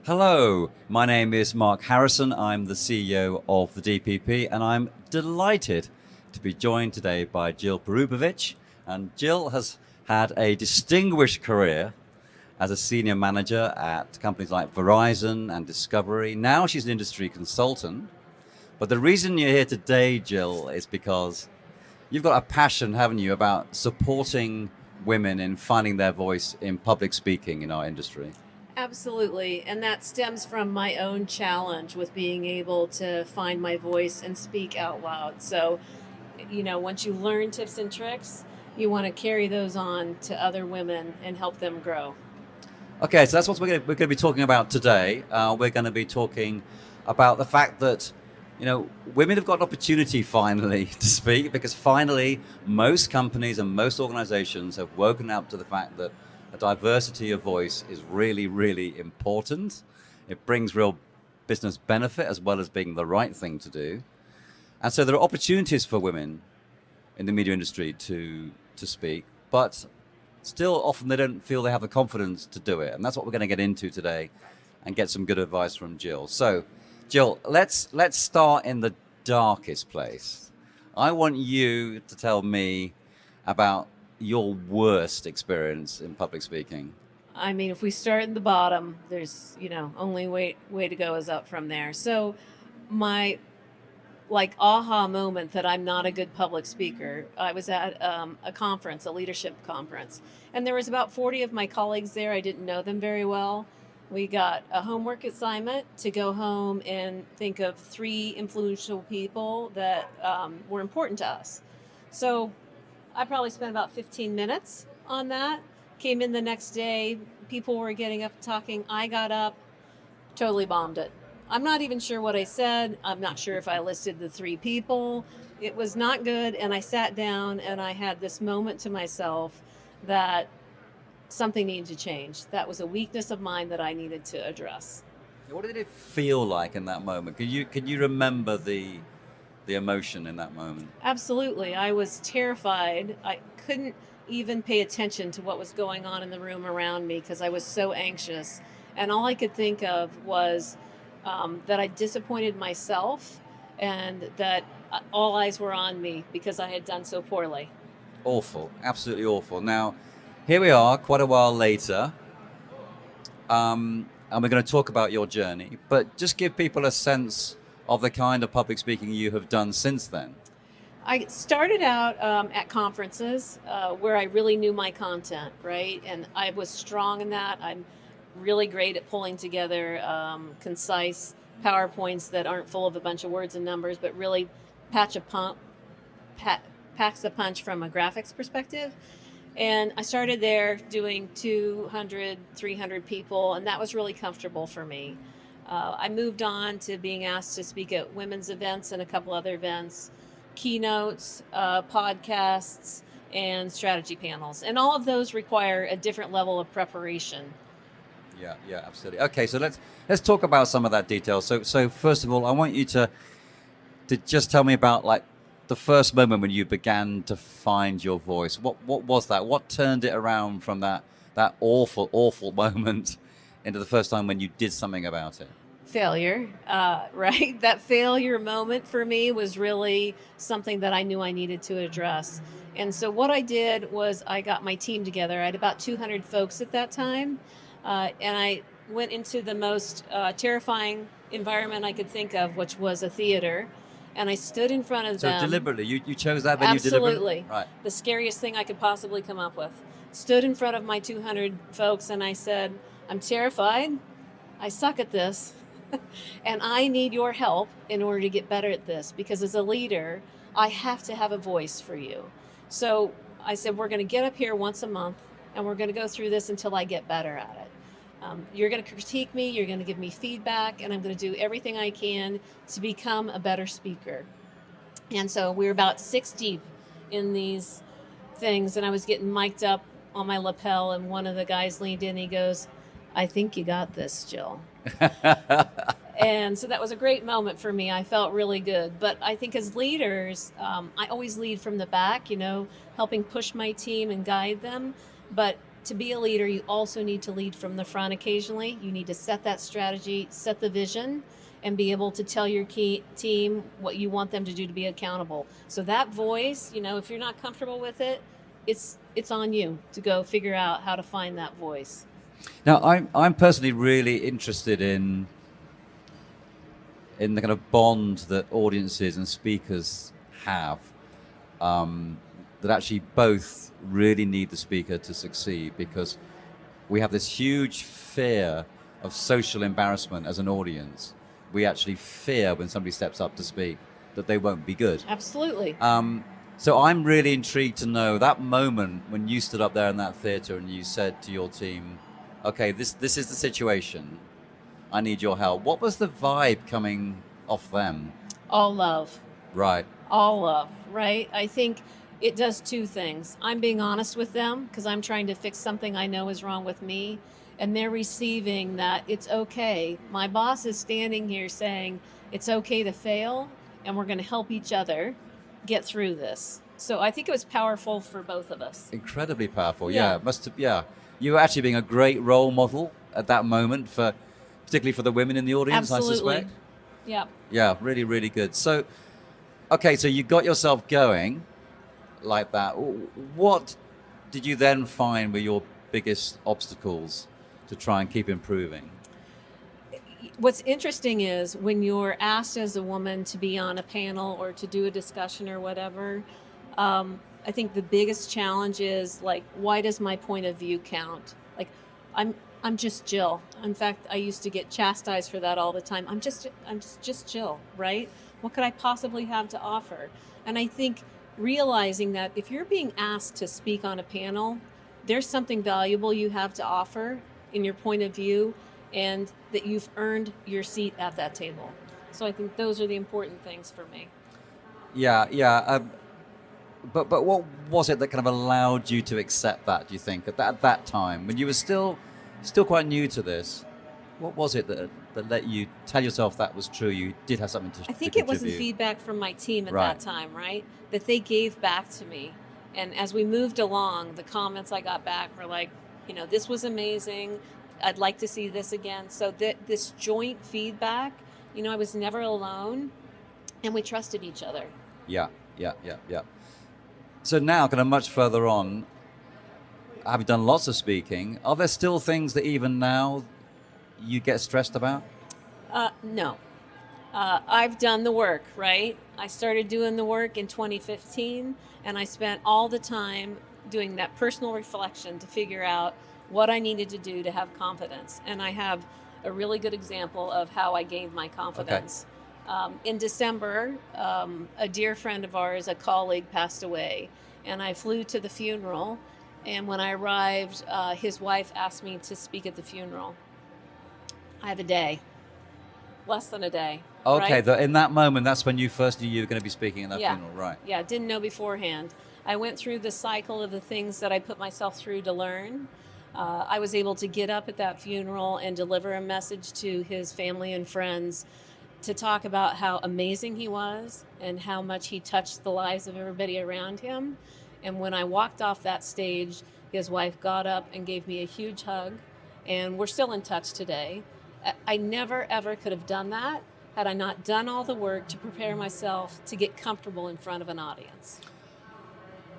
Hello, my name is Mark Harrison. I'm the CEO of the DPP, and I'm delighted to be joined today by Jill Porubovic. And Jill has had a distinguished career as a senior manager at companies like Verizon and Discovery. Now she's an industry consultant. But the reason you're here today, Jill, is because you've got a passion, haven't you, about supporting women in finding their voice in public speaking in our industry. Absolutely. And that stems from my own challenge with being able to find my voice and speak out loud. So, once you learn tips and tricks, you want to carry those on to other women and help them grow. Okay, so that's what we're going to be talking about today. We're going to be talking about the fact that, women have got an opportunity finally to speak, because finally most companies and most organizations have woken up to the fact that a diversity of voice is really, really important. It brings real business benefit as well as being the right thing to do. And so there are opportunities for women in the media industry to speak, but still often they don't feel they have the confidence to do it. And that's what we're going to get into today and get some good advice from Jill. So, Jill, let's start in the darkest place. I want you to tell me about your worst experience in public speaking. I mean, if we start in the bottom, there's, only way to go is up from there. So my aha moment that I'm not a good public speaker. I was at a conference, a leadership conference, and there was about 40 of my colleagues there. I didn't know them very well. We got a homework assignment to go home and think of 3 influential people that were important to us. So I probably spent about 15 minutes on that. Came in the next day, people were getting up and talking. I got up, totally bombed it. I'm not even sure what I said. I'm not sure if I listed the 3 people. It was not good, and I sat down and I had this moment to myself that something needed to change. That was a weakness of mine that I needed to address. What did it feel like in that moment? Can you remember the emotion in that moment? Absolutely. I was terrified. I couldn't even pay attention to what was going on in the room around me because I was so anxious. And all I could think of was that I disappointed myself and that all eyes were on me because I had done so poorly. Awful, absolutely awful. Now, here we are, quite a while later, and we're going to talk about your journey, but just give people a sense of the kind of public speaking you have done since then. I started out at conferences where I really knew my content, right? And I was strong in that. I'm really great at pulling together concise PowerPoints that aren't full of a bunch of words and numbers, but really packs a punch from a graphics perspective. And I started there doing 200, 300 people, and that was really comfortable for me. I moved on to being asked to speak at women's events and a couple other events, keynotes, podcasts, and strategy panels. And all of those require a different level of preparation. Yeah, absolutely. Okay, so let's talk about some of that detail. So first of all, I want you to just tell me about the first moment when you began to find your voice. What was that? What turned it around from that awful moment into the first time when you did something about it? Failure, right? That failure moment for me was really something that I knew I needed to address. And so what I did was I got my team together. I had about 200 folks at that time. And I went into the most terrifying environment I could think of, which was a theater. And I stood in front of them. So deliberately, you chose that venue Absolutely. Deliberately? Right. The scariest thing I could possibly come up with. Stood in front of my 200 folks and I said, I'm terrified. I suck at this. And I need your help in order to get better at this, because as a leader, I have to have a voice for you. So I said, we're going to get up here once a month and we're going to go through this until I get better at it. You're going to critique me, you're going to give me feedback, and I'm going to do everything I can to become a better speaker. And so we were about 6 deep in these things, and I was getting mic'd up on my lapel, and one of the guys leaned in and he goes, I think you got this, Jill. And so that was a great moment for me. I felt really good. But I think as leaders, I always lead from the back, helping push my team and guide them. But to be a leader, you also need to lead from the front occasionally. You need to set that strategy, set the vision, and be able to tell your team what you want them to do to be accountable. So that voice, if you're not comfortable with it, it's on you to go figure out how to find that voice. Now, I'm personally really interested in the kind of bond that audiences and speakers have, that actually both really need the speaker to succeed, because we have this huge fear of social embarrassment as an audience. We actually fear when somebody steps up to speak that they won't be good. Absolutely. So I'm really intrigued to know that moment when you stood up there in that theater and you said to your team, okay, this is the situation. I need your help. What was the vibe coming off them? All love. Right. All love, right? I think it does two things. I'm being honest with them because I'm trying to fix something I know is wrong with me. And they're receiving that it's okay. My boss is standing here saying it's okay to fail, and we're going to help each other get through this. So I think it was powerful for both of us. Incredibly powerful. Yeah. You were actually being a great role model at that moment, particularly for the women in the audience. Absolutely. I suspect. Yeah. Yeah, really, really good. So, okay, so you got yourself going like that. What did you then find were your biggest obstacles to try and keep improving? What's interesting is when you're asked as a woman to be on a panel or to do a discussion or whatever, I think the biggest challenge is like, why does my point of view count? Like, I'm just Jill. In fact, I used to get chastised for that all the time. I'm just Jill, right? What could I possibly have to offer? And I think realizing that if you're being asked to speak on a panel, there's something valuable you have to offer in your point of view, and that you've earned your seat at that table. So I think those are the important things for me. Yeah. But what was it that kind of allowed you to accept that, do you think, at that time, when you were still quite new to this? What was it that let you tell yourself that was true? You did have something to I think to it was the contribute? feedback from my team at Right. that time, right? That they gave back to me. And as we moved along, the comments I got back were like, this was amazing. I'd like to see this again. So this joint feedback, I was never alone, and we trusted each other. Yeah. So now, kind of much further on, having done lots of speaking, are there still things that even now you get stressed about? No. I've done the work, right? I started doing the work in 2015, and I spent all the time doing that personal reflection to figure out what I needed to do to have confidence. And I have a really good example of how I gained my confidence. In December, a dear friend of ours, a colleague, passed away, and I flew to the funeral. And when I arrived, his wife asked me to speak at the funeral. I have a day, less than a day. Okay, right? in that moment, that's when you first knew you were going to be speaking at that Yeah. funeral, right? Yeah, didn't know beforehand. I went through the cycle of the things that I put myself through to learn. I was able to get up at that funeral and deliver a message to his family and friends to talk about how amazing he was and how much he touched the lives of everybody around him. And when I walked off that stage, his wife got up and gave me a huge hug, and we're still in touch today. I never, ever could have done that had I not done all the work to prepare myself to get comfortable in front of an audience.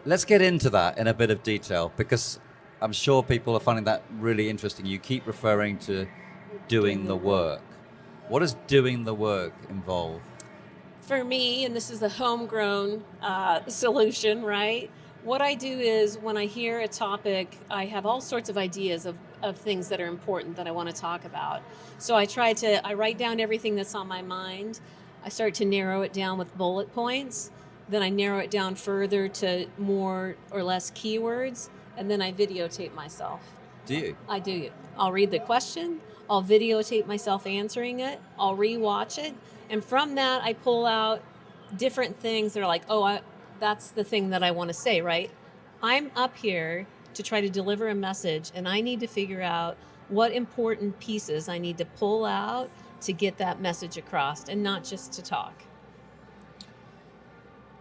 Let's get into that in a bit of detail, because I'm sure people are finding that really interesting. You keep referring to doing the work. What does doing the work involve? For me, and this is the homegrown solution, right? What I do is when I hear a topic, I have all sorts of ideas of things that are important that I want to talk about. So I write down everything that's on my mind. I start to narrow it down with bullet points. Then I narrow it down further to more or less keywords. And then I videotape myself. Do you? I do. I'll read the question. I'll videotape myself answering it. I'll rewatch it. And from that, I pull out different things that are like, that's the thing that I want to say, right? I'm up here to try to deliver a message, and I need to figure out what important pieces I need to pull out to get that message across, and not just to talk.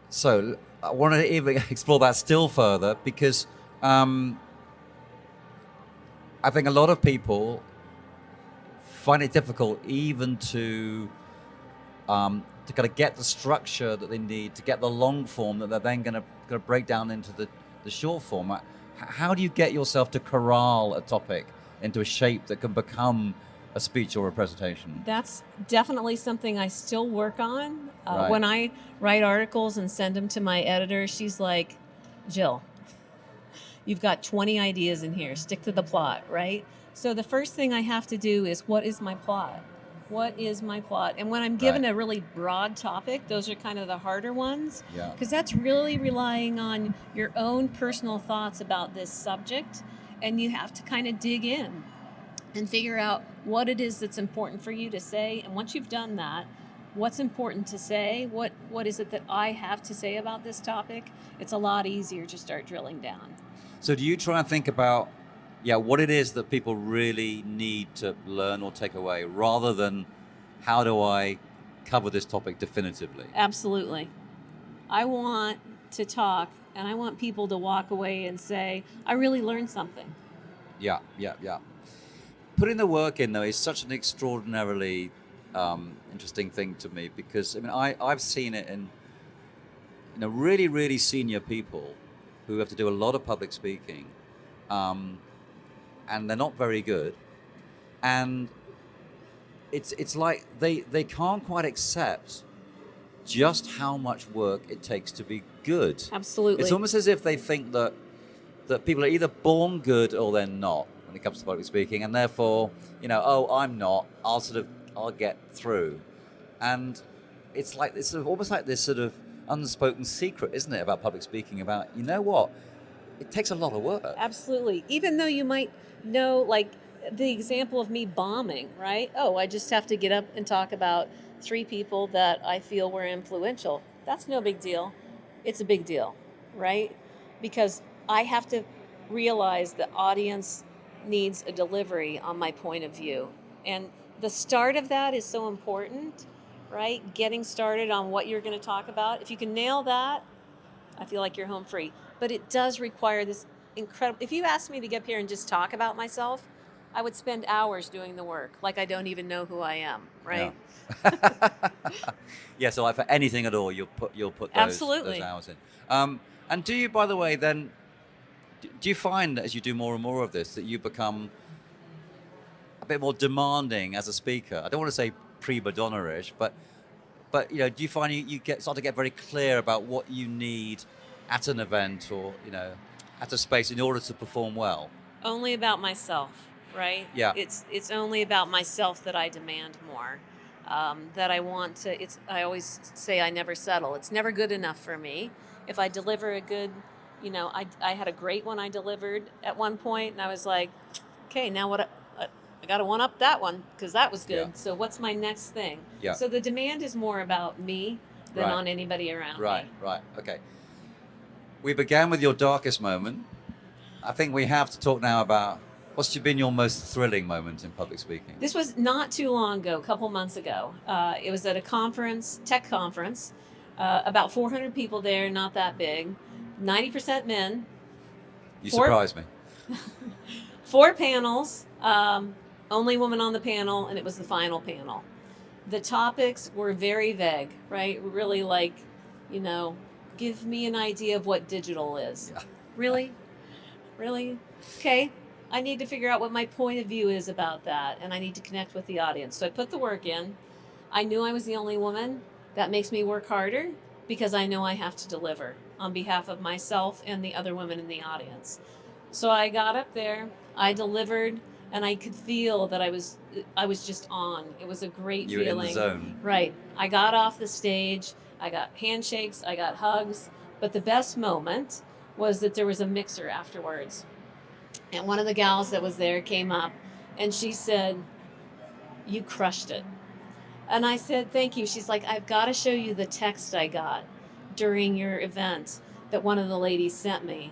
So I want to even explore that still further, because I think a lot of people find it difficult even to kind of get the structure that they need to get the long form that they're then going to break down into the short form. How do you get yourself to corral a topic into a shape that can become a speech or a presentation? That's definitely something I still work on. Right. When I write articles and send them to my editor, she's like, Jill, you've got 20 ideas in here. Stick to the plot, right? So the first thing I have to do is, what is my plot? What is my plot? And when I'm given Right. a really broad topic, those are kind of the harder ones. Yeah. Because that's really relying on your own personal thoughts about this subject. And you have to kind of dig in and figure out what it is that's important for you to say. And once you've done that, what's important to say? What is it that I have to say about this topic? It's a lot easier to start drilling down. So do you try and think about, what it is that people really need to learn or take away, rather than how do I cover this topic definitively? Absolutely. I want to talk, and I want people to walk away and say, I really learned something. Yeah. Putting the work in, though, is such an extraordinarily interesting thing to me, because I've seen it in really, really senior people who have to do a lot of public speaking, and they're not very good, and it's like they can't quite accept just how much work it takes to be good. Absolutely. It's almost as if they think that people are either born good or they're not when it comes to public speaking, and therefore, I'm not, I'll get through. And it's almost like this sort of unspoken secret, isn't it, about public speaking, about, what? It takes a lot of work. Absolutely. Even though you might know, like the example of me bombing, right? Oh, I just have to get up and talk about 3 people that I feel were influential. That's no big deal. It's a big deal, right? Because I have to realize the audience needs a delivery on my point of view. And the start of that is so important, right? Getting started on what you're going to talk about. If you can nail that, I feel like you're home free. But it does require this incredible... If you asked me to get up here and just talk about myself, I would spend hours doing the work, like I don't even know who I am, right? Yeah. So for anything at all, you'll put those Absolutely. hours in. And do you, by the way, then, do you find that as you do more and more of this, that you become a bit more demanding as a speaker? I don't want to say prima donna-ish, but do you find you start to get very clear about what you need at an event or at a space in order to perform well? Only about myself, right? Yeah. It's only about myself that I demand more. That I want to. I always say I never settle. It's never good enough for me. If I deliver a good, I had a great one I delivered at one point, and I was like, okay, now what? I got to one up that one because that was good. Yeah. So what's my next thing? Yeah. So the demand is more about me than Right. on anybody around me. Right. Okay. We began with your darkest moment. I think we have to talk now about what's been your most thrilling moment in public speaking. This was not too long ago, a couple months ago. It was at a conference, tech conference, about 400 people there, not that big, 90% men. You surprised me. 4 panels, only woman on the panel, and it was the final panel. The topics were very vague, right? Really like, give me an idea of what digital is. Yeah. Really? Okay. I need to figure out what my point of view is about that, and I need to connect with the audience. So I put the work in. I knew I was the only woman. That makes me work harder because I know I have to deliver on behalf of myself and the other women in the audience. So I got up there, I delivered, and I could feel that I was just on. It was a great You were feeling. in the zone. Right. I got off the stage, I got handshakes, I got hugs, but the best moment was that there was a mixer afterwards. And one of the gals that was there came up and she said, "You crushed it." And I said, "Thank you." She's like, "I've got to show you the text I got during your event that one of the ladies sent me."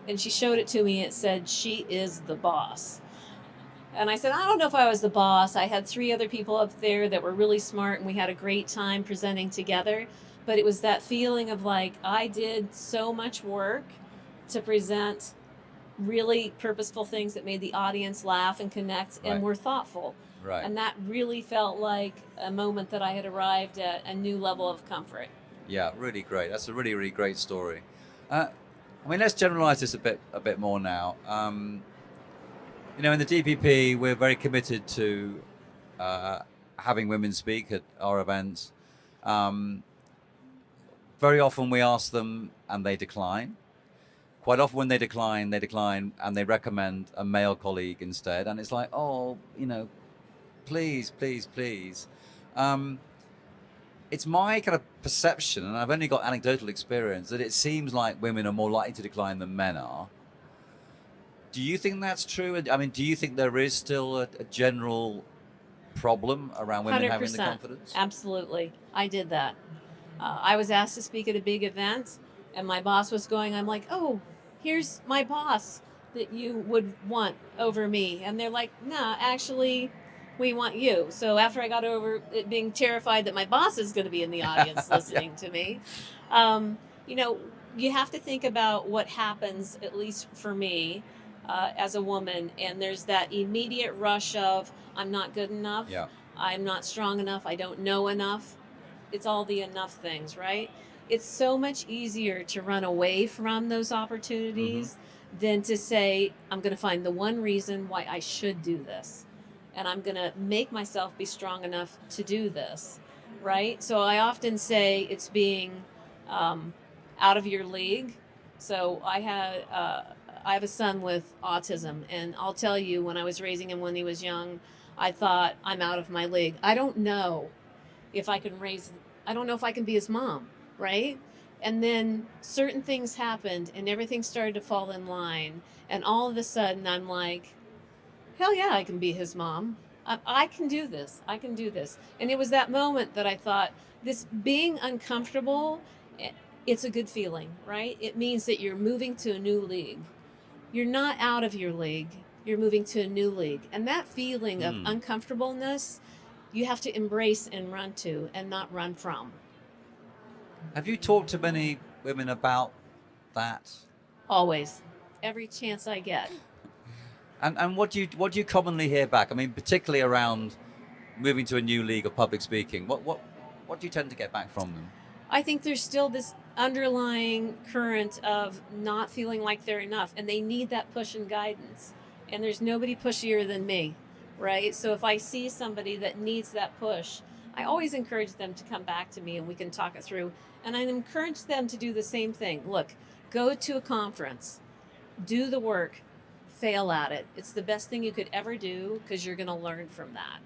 And she showed it to me. It said, "She is the boss." And I said, "I don't know if I was the boss. I had 3 other people up there that were really smart and we had a great time presenting together." But it was that feeling of like, I did so much work to present really purposeful things that made the audience laugh and connect and Right. were thoughtful. Right. And that really felt like a moment that I had arrived at a new level of comfort. Yeah, really great. That's a really, really great story. I mean, let's generalize this a bit more now. In the DPP, we're very committed to having women speak at our events. Um, very often we ask them and they decline. Quite often when they decline and they recommend a male colleague instead. And it's like, oh, please, please, please. It's my kind of perception, and I've only got anecdotal experience, that it seems like women are more likely to decline than men are. Do you think that's true? I mean, do you think there is still a general problem around women having the 100%. confidence? Absolutely. I did that. I was asked to speak at a big event, and my boss was going, I'm like, oh, here's my boss that you would want over me. And they're like, nah, actually, we want you. So after I got over it being terrified that my boss is going to be in the audience listening to me, you have to think about what happens, at least for me, as a woman. And there's that immediate rush of, I'm not good enough. Yeah. I'm not strong enough. I don't know enough. It's all the enough things, right? It's so much easier to run away from those opportunities than to say, I'm going to find the one reason why I should do this. And I'm going to make myself be strong enough to do this, right? So I often say it's being out of your league. So I have a son with autism, and I'll tell you, when I was raising him when he was young, I thought, I'm out of my league. I don't know if I can be his mom, right? And then certain things happened and everything started to fall in line. And all of a sudden I'm like, hell yeah, I can be his mom. I can do this. I can do this. And it was that moment that I thought, this being uncomfortable, it's a good feeling, right? It means that you're moving to a new league. You're not out of your league. You're moving to a new league. And that feeling of uncomfortableness, you have to embrace and run to and not run from. Have you talked to many women about that? Always. Every chance I get. And what do you commonly hear back? I mean, particularly around moving to a new league of public speaking. What do you tend to get back from them? I think there's still this underlying current of not feeling like they're enough, and they need that push and guidance. And there's nobody pushier than me, right? So if I see somebody that needs that push, I always encourage them to come back to me and we can talk it through. And I encourage them to do the same thing. Look, go to a conference, do the work, fail at it. It's the best thing you could ever do because you're going to learn from that.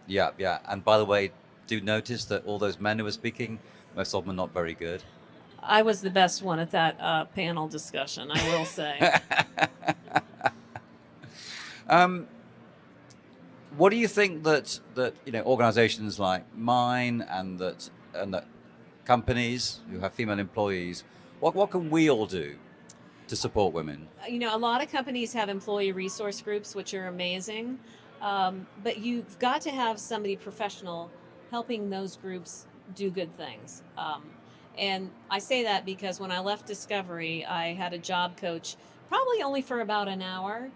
Yeah, yeah. And by the way, do notice that all those men who were speaking, most of them are not very good. I was the best one at that panel discussion, I will say. What do you think that organizations like mine and that companies who have female employees, what can we all do to support women? A lot of companies have employee resource groups, which are amazing, but you've got to have somebody professional helping those groups do good things. And I say that because when I left Discovery, I had a job coach, probably only for about an hour.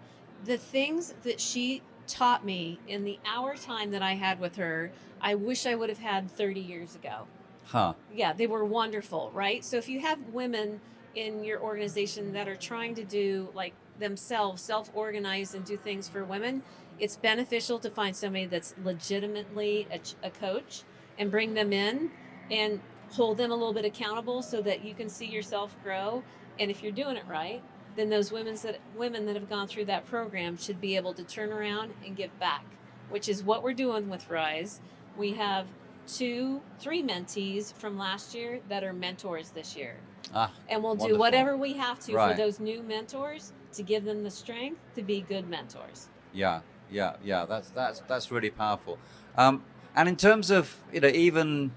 The things that she taught me in the hour time that I had with her, I wish I would have had 30 years ago. Huh. Yeah, they were wonderful, right? So if you have women in your organization that are trying to do like themselves, self-organize and do things for women, it's beneficial to find somebody that's legitimately a coach and bring them in and hold them a little bit accountable so that you can see yourself grow. And if you're doing it right, then those women that have gone through that program should be able to turn around and give back, which is what we're doing with Rise. We have 3 mentees from last year that are mentors this year. And we'll do whatever we have to for those new mentors to give them the strength to be good mentors. Yeah. That's really powerful. And in terms of even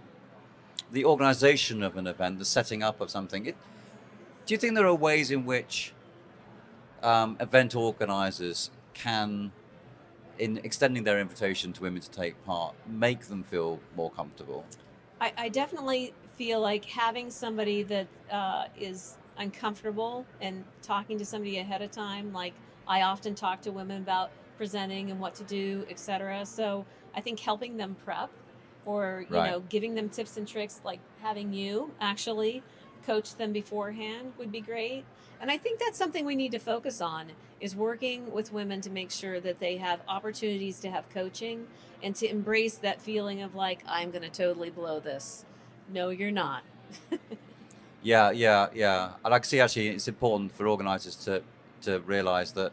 the organization of an event, the setting up of something, do you think there are ways in which event organizers can, in extending their invitation to women to take part, make them feel more comfortable? I definitely feel like having somebody that is uncomfortable and talking to somebody ahead of time. Like I often talk to women about presenting and what to do, etc. So I think helping them prep, or Right. giving them tips and tricks, like having you actually coach them beforehand would be great. And I think that's something we need to focus on, is working with women to make sure that they have opportunities to have coaching and to embrace that feeling of like, I'm going to totally blow this. No, you're not. Yeah, yeah, yeah. And I can see actually it's important for organizers to realize that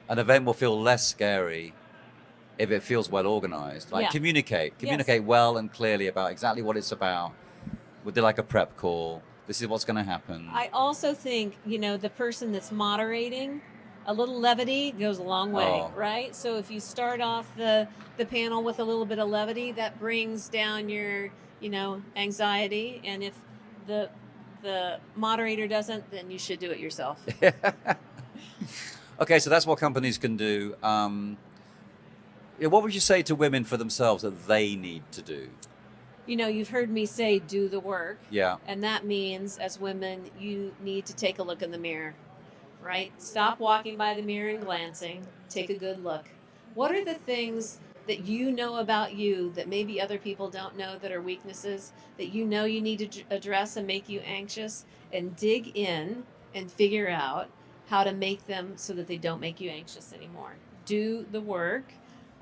an event will feel less scary if it feels well organized. Like Yeah. communicate well and clearly about exactly what it's about. We'll do like a prep call. This is what's going to happen. I also think, the person that's moderating, a little levity goes a long way, Oh. right? So if you start off the panel with a little bit of levity, that brings down your, anxiety. And if the moderator doesn't, then you should do it yourself. Okay, so that's what companies can do. What would you say to women for themselves that they need to do? You've heard me say do the work. Yeah. And that means, as women, you need to take a look in the mirror, right? Stop walking by the mirror and glancing. Take a good look. What are the things that you know about you that maybe other people don't know, that are weaknesses that you need to address and make you anxious? And dig in and figure out how to make them so that they don't make you anxious anymore. Do the work,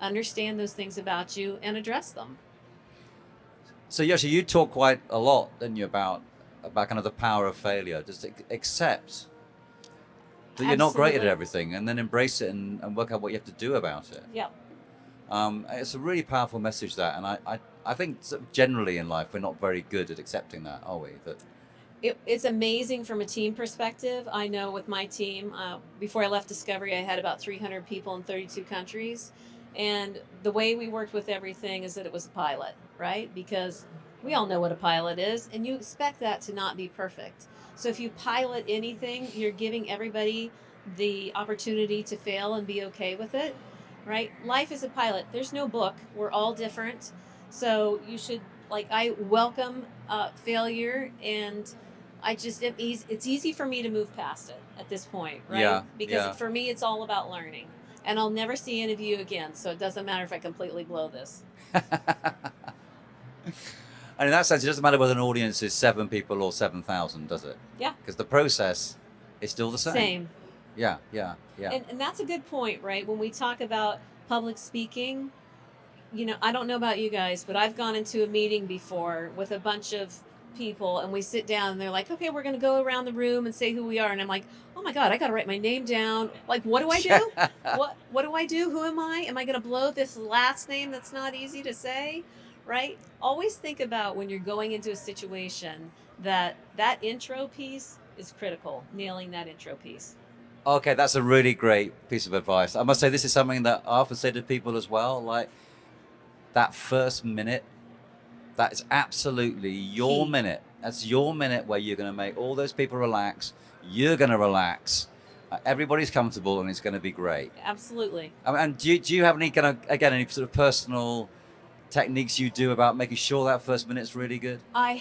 understand those things about you, and address them. So Yoshi, you talk quite a lot, didn't you, about kind of the power of failure. Just accept that you're not great at Absolutely. everything, and then embrace it and work out what you have to do about it. Yep. It's a really powerful message, that, and I think sort of generally in life we're not very good at accepting that, are we? That It's amazing from a team perspective. I know with my team, before I left Discovery, I had about 300 people in 32 countries. And the way we worked with everything is that it was a pilot, right? Because we all know what a pilot is, and you expect that to not be perfect. So if you pilot anything, you're giving everybody the opportunity to fail and be okay with it, right? Life is a pilot. There's no book. We're all different. So you should, I welcome failure, and it's easy for me to move past it at this point, right? Yeah, Because yeah. for me, it's all about learning. And I'll never see any of you again, so it doesn't matter if I completely blow this. And in that sense, it doesn't matter whether an audience is 7 people or 7,000, does it? Yeah. Because the process is still the same. Same. Yeah. And that's a good point, right? When we talk about public speaking, I don't know about you guys, but I've gone into a meeting before with a bunch of people, and we sit down and they're like, okay, we're going to go around the room and say who we are. And I'm like, oh my God, I got to write my name down. Like, what do I do? What do I do? Who am I? Am I going to blow this last name that's not easy to say? Right? Always think about, when you're going into a situation, that intro piece is critical, nailing that intro piece. Okay, that's a really great piece of advice. I must say, this is something that I often say to people as well. Like, that first minute, that is absolutely your Key. minute. That's your minute where you're going to make all those people relax. You're going to relax. Everybody's comfortable, and it's going to be great. Absolutely. And do you have any kind of, again, any sort of personal techniques you do about making sure that first minute's really good? I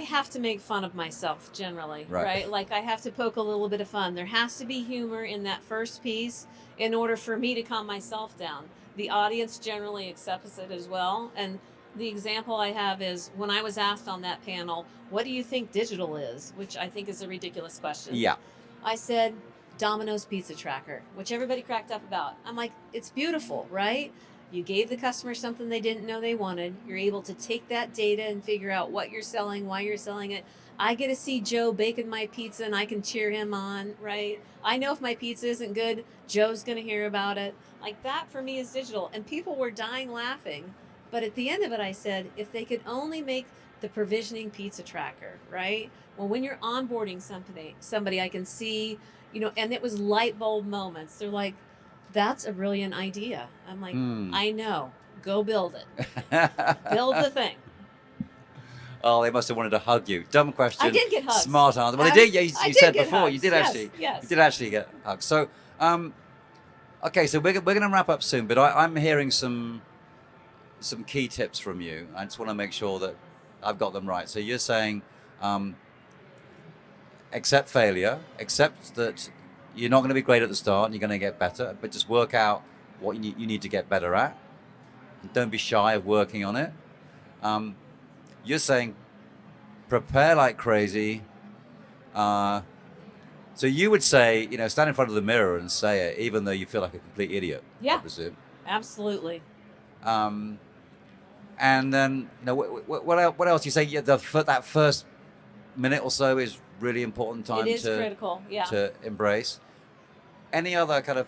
have to make fun of myself generally, right? Like, I have to poke a little bit of fun. There has to be humor in that first piece in order for me to calm myself down. The audience generally accepts it as well. And the example I have is, when I was asked on that panel, what do you think digital is? Which I think is a ridiculous question. Yeah. I said, Domino's Pizza Tracker, which everybody cracked up about. I'm like, it's beautiful, right? You gave the customer something they didn't know they wanted. You're able to take that data and figure out what you're selling, why you're selling it. I get to see Joe baking my pizza, and I can cheer him on, right? I know if my pizza isn't good, Joe's going to hear about it. Like, that for me is digital. And people were dying laughing. But at the end of it, I said, if they could only make the provisioning pizza tracker, right? Well, when you're onboarding somebody, I can see, and it was light bulb moments. They're like, that's a brilliant idea. I'm like, I know. Go build it. Build the thing. Oh, they must have wanted to hug you. Dumb question. I did get hugs. Smart answer. Well, they did. You said before. Hugs. You did Yes, actually. yes. You did actually get hugs. So, okay. So we're going to wrap up soon, but I'm hearing some key tips from you. I just want to make sure that I've got them right. So you're saying, accept failure, accept that you're not going to be great at the start and you're going to get better, but just work out what you need to get better at. And don't be shy of working on it. You're saying prepare like crazy. So you would say, stand in front of the mirror and say it, even though you feel like a complete idiot. Yeah, I presume. absolutely. And then, what else? You say that first minute or so is really important time It is critical, yeah. to embrace. Any other kind of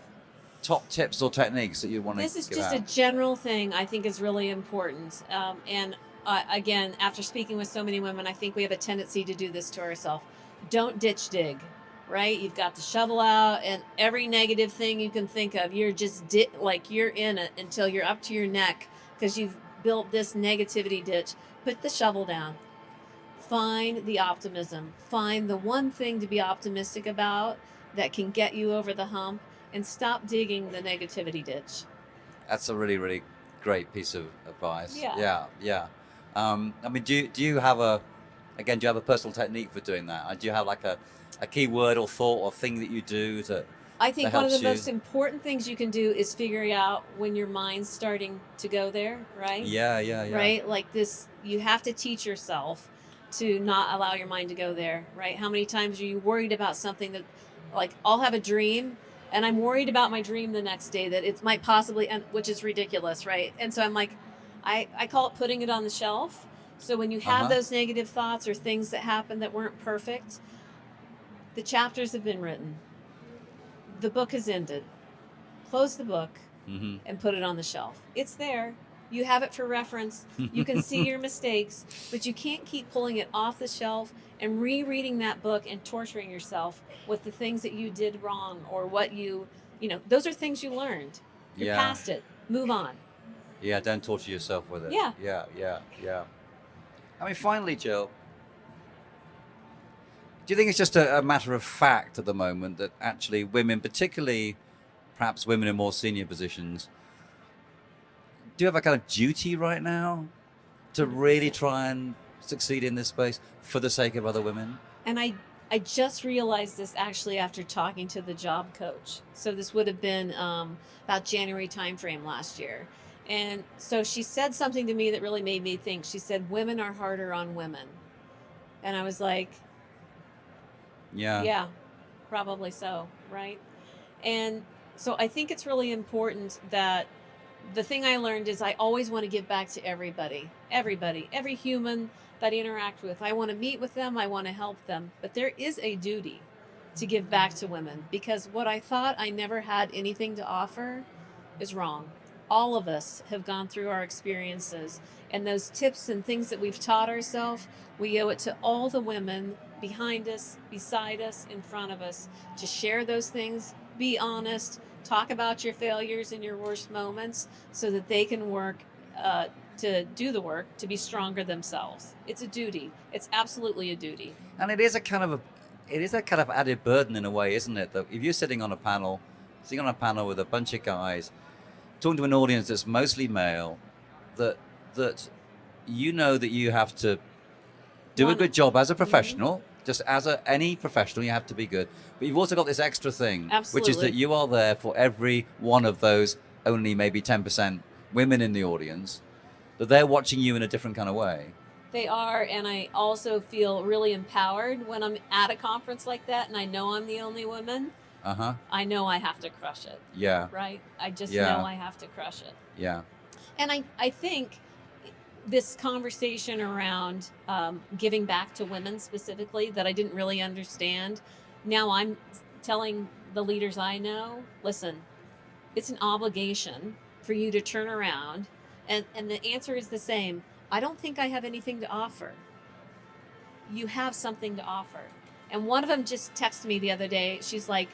top tips or techniques that you want to give out? This is just a general thing I think is really important. And again, after speaking with so many women, I think we have a tendency to do this to ourselves. Don't ditch dig, right? You've got the shovel out and every negative thing you can think of, you're just you're in it until you're up to your neck because you've built this negativity ditch. Put the shovel down. Find the optimism. Find the one thing to be optimistic about that can get you over the hump, and stop digging the negativity ditch. That's a really, really great piece of advice. Yeah. I mean, do you have a personal technique for doing that? Do you have like a key word or thought or thing that you do I think one of the you? most important things you can do is figure out when your mind's starting to go there, right? Yeah. Right? Like this, you have to teach yourself to not allow your mind to go there, right? How many times are you worried about something that, like, I'll have a dream and I'm worried about my dream the next day that it might possibly end, which is ridiculous, right? And so I'm like, I call it putting it on the shelf. So when you have those negative thoughts or things that happened that weren't perfect, the chapters have been written. The book has ended. Close the book and put it on the shelf. It's there. You have it for reference. You can see your mistakes, but you can't keep pulling it off the shelf and rereading that book and torturing yourself with the things that you did wrong or what those are things you learned. You're past it. Move on. Yeah, don't torture yourself with it. Yeah. I mean, finally, Jill, do you think it's just a matter of fact at the moment that actually women, particularly perhaps women in more senior positions, do you have a kind of duty right now to really try and succeed in this space for the sake of other women? And I just realized this actually after talking to the job coach. So this would have been about January timeframe last year. And so she said something to me that really made me think. She said, women are harder on women. And I was like, yeah, probably so, right? And so I think it's really important that the thing I learned is I always want to give back to everybody, every human that I interact with. I want to meet with them. I want to help them. But there is a duty to give back to women, because what I thought I never had anything to offer is wrong. All of us have gone through our experiences, and those tips and things that we've taught ourselves, we owe it to all the women behind us, beside us, in front of us, to share those things, be honest, talk about your failures and your worst moments so that they can work to do the work to be stronger themselves. It's a duty. It's absolutely a duty. And it is a kind of added burden in a way, isn't it? That if you're sitting on a panel with a bunch of guys, talking to an audience that's mostly male, that you know that you have to do a good job as a professional. Just as any professional, you have to be good. But you've also got this extra thing, which is that you are there for every one of those only maybe 10% women in the audience, that they're watching you in a different kind of way. They are, and I also feel really empowered when I'm at a conference like that and I know I'm the only woman. I know I have to crush it. Yeah. Right? I just know I have to crush it. Yeah. And I think this conversation around giving back to women specifically that I didn't really understand, now I'm telling the leaders I know, listen, it's an obligation for you to turn around, and the answer is the same. I don't think I have anything to offer. You have something to offer. And one of them just texted me the other day. She's like,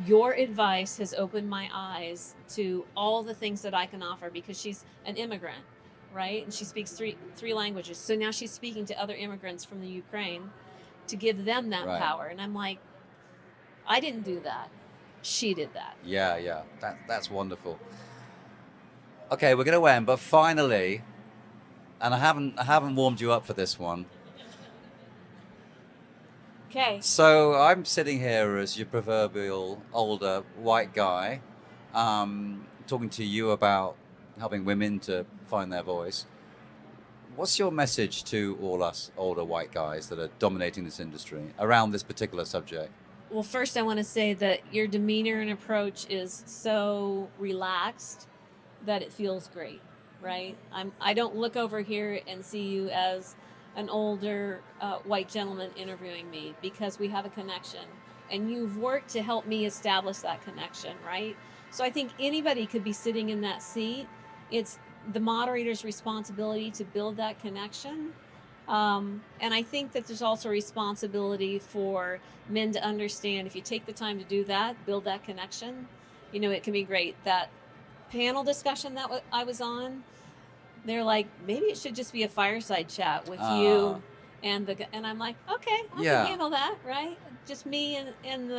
your advice has opened my eyes to all the things that I can offer, because she's an immigrant, right? And she speaks three languages. So now she's speaking to other immigrants from the Ukraine to give them that power. And I'm like, I didn't do that. She did that. Yeah. That's wonderful. Okay, we're going to end, but finally, and I haven't warmed you up for this one. Okay. So I'm sitting here as your proverbial older white guy, talking to you about helping women to find their voice. What's your message to all us older white guys that are dominating this industry around this particular subject? Well, first, I want to say that your demeanor and approach is so relaxed that it feels great, right? I don't look over here and see you as an older white gentleman interviewing me, because we have a connection and you've worked to help me establish that connection, right? So I think anybody could be sitting in that seat. It's the moderator's responsibility to build that connection. And I think that there's also responsibility for men to understand, if you take the time to do that, build that connection, it can be great. That panel discussion that I was on, they're like, maybe it should just be a fireside chat with you and I'm like, okay, I can handle that, right? Just me and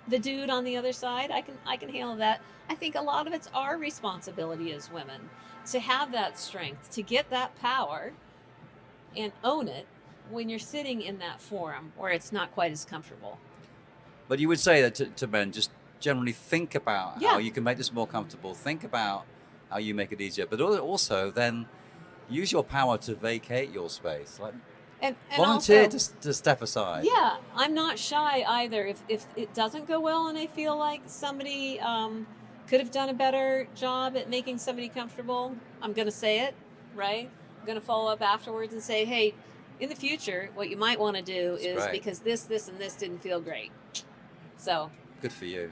the dude on the other side. I can handle that. I think a lot of it's our responsibility as women to have that strength, to get that power and own it when you're sitting in that forum where it's not quite as comfortable. But you would say that to men, just generally think about how Yeah. you can make this more comfortable. Think about how you make it easier. But also then use your power to vacate your space. Like And volunteer also, to step aside. yeah, I'm not shy either. If it doesn't go well and I feel like somebody could have done a better job at making somebody comfortable, I'm going to say it, right? I'm going to follow up afterwards and say, hey, in the future, what you might want to do That's is great. because this, and this didn't feel great. So, Good for you.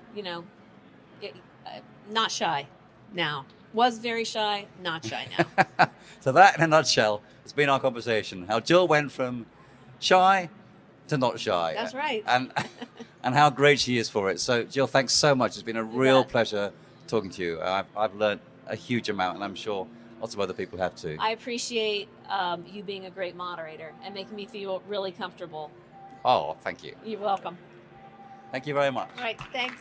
not shy now. Was very shy, not shy now. So that, in a nutshell, has been our conversation. How Jill went from shy to not shy. That's right. And how great she is for it. So Jill, thanks so much. It's been a real bet. pleasure talking to you. I've learned a huge amount, and I'm sure lots of other people have too. I appreciate you being a great moderator and making me feel really comfortable. Oh, thank you. You're welcome. Thank you very much. All right, thanks.